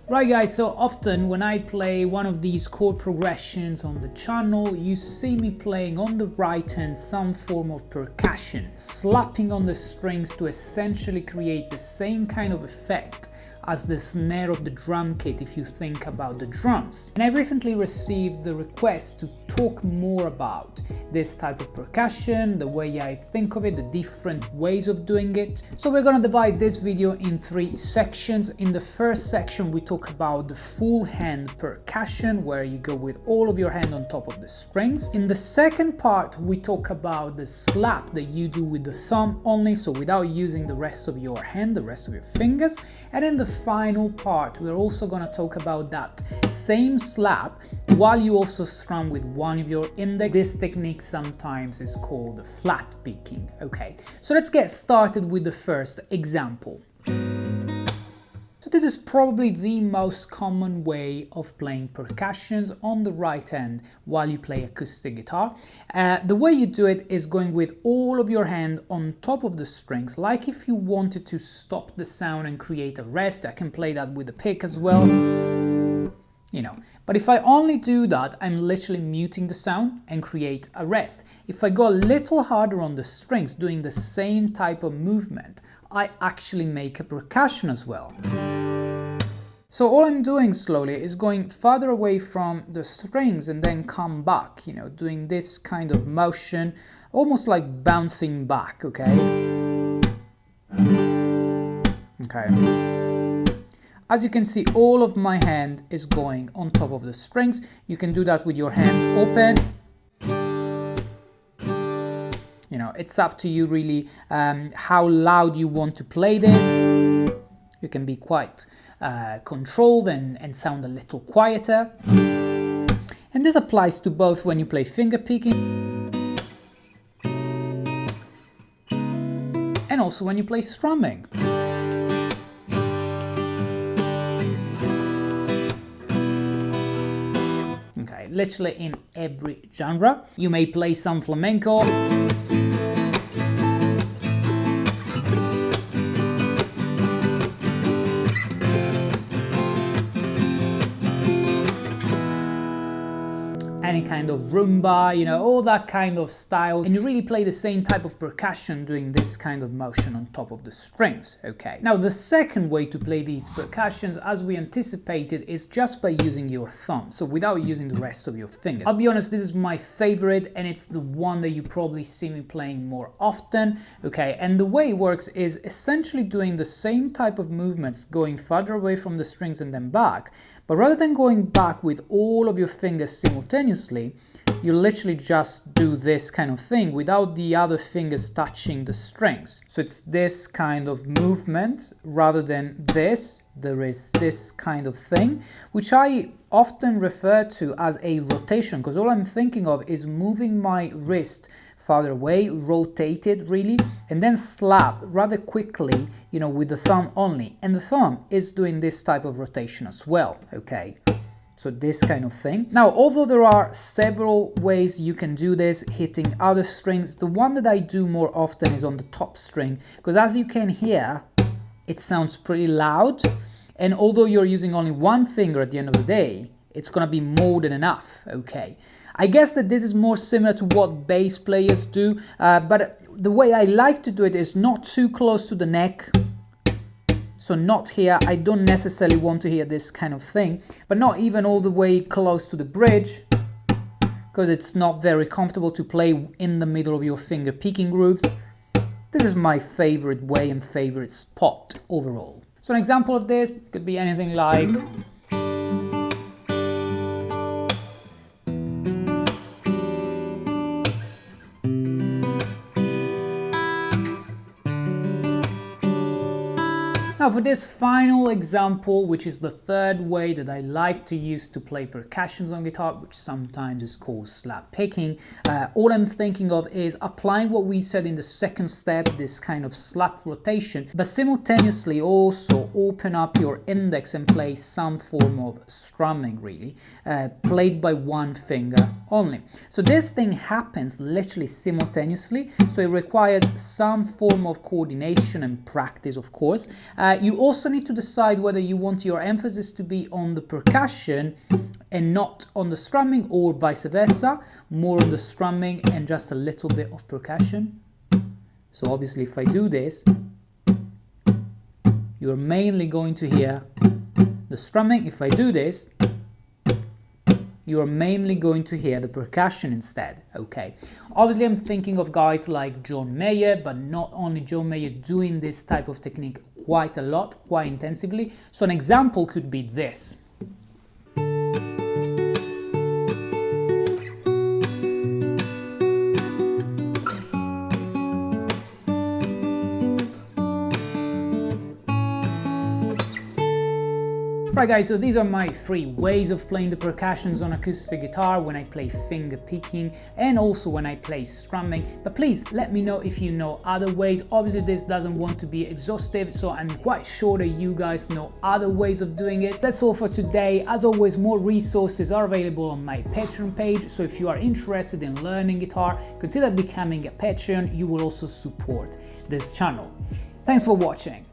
Right guys, so often when I play one of these chord progressions on the channel, you see me playing on the right hand some form of percussion, slapping on the strings to essentially create the same kind of effect as the snare of the drum kit if you think about the drums. And I recently received the request to talk more about this type of percussion, the way I think of it, the different ways of doing it. So we're gonna divide this video in 3 sections. In the first section we talk about the full hand percussion, where you go with all of your hand on top of the strings. In the second part we talk about the slap that you do with the thumb only, so without using the rest of your hand, the rest of your fingers. And in the final part we're also going to talk about that same slap while you also strum with one of your index. This technique sometimes is called the flat picking. Okay, so let's get started with the first example. So this is probably the most common way of playing percussions on the right hand while you play acoustic guitar. The way you do it is going with all of your hand on top of the strings, like if you wanted to stop the sound and create a rest. I can play that with the pick as well, you know. But if I only do that, I'm literally muting the sound and create a rest. If I go a little harder on the strings, doing the same type of movement, I actually make a percussion as well. So all I'm doing slowly is going farther away from the strings and then come back, you know, doing this kind of motion, almost like bouncing back, okay? Okay. As you can see, all of my hand is going on top of the strings. You can do that with your hand open. You know, it's up to you really how loud you want to play this. You can be quite controlled and sound a little quieter. And this applies to both when you play fingerpicking and also when you play strumming. Okay, literally in every genre. You may play some flamenco. Any kind of rumba, you know, all that kind of styles, and you really play the same type of percussion doing this kind of motion on top of the strings, okay? Now the second way to play these percussions, as we anticipated, is just by using your thumb, so without using the rest of your fingers. I'll be honest, this is my favorite and it's the one that you probably see me playing more often, okay? And the way it works is essentially doing the same type of movements, going farther away from the strings and then back. But rather than going back with all of your fingers simultaneously, you literally just do this kind of thing without the other fingers touching the strings. So it's this kind of movement rather than this. There is this kind of thing, which I often refer to as a rotation, because all I'm thinking of is moving my wrist farther away, rotate it really, and then slap rather quickly, you know, with the thumb only. And the thumb is doing this type of rotation as well, okay? So this kind of thing. Now, although there are several ways you can do this, hitting other strings, the one that I do more often is on the top string, because as you can hear, it sounds pretty loud. And although you're using only one finger at the end of the day, it's gonna be more than enough, okay? I guess that this is more similar to what bass players do, but the way I like to do it is not too close to the neck. So not here, I don't necessarily want to hear this kind of thing, but not even all the way close to the bridge, because it's not very comfortable to play in the middle of your finger picking grooves. This is my favorite way and favorite spot overall. So an example of this could be anything like... Now for this final example, which is the third way that I like to use to play percussions on guitar, which sometimes is called slap picking, all I'm thinking of is applying what we said in the second step, this kind of slap rotation, but simultaneously also open up your index and play some form of strumming really, played by one finger only. So this thing happens literally simultaneously, so it requires some form of coordination and practice, of course. You also need to decide whether you want your emphasis to be on the percussion and not on the strumming, or vice versa, more on the strumming and just a little bit of percussion. So obviously if I do this, you're mainly going to hear the strumming. If I do this, you're mainly going to hear the percussion instead, okay? Obviously I'm thinking of guys like John Mayer, but not only John Mayer doing this type of technique quite a lot, quite intensively. So an example could be this. Right guys, so these are my 3 ways of playing the percussions on acoustic guitar when I play finger picking and also when I play strumming. But please let me know if you know other ways. Obviously this doesn't want to be exhaustive, so I'm quite sure that you guys know other ways of doing it. That's all for today. As always, more resources are available on my Patreon page, so if you are interested in learning guitar, consider becoming a Patreon. You will also support this channel. Thanks for watching.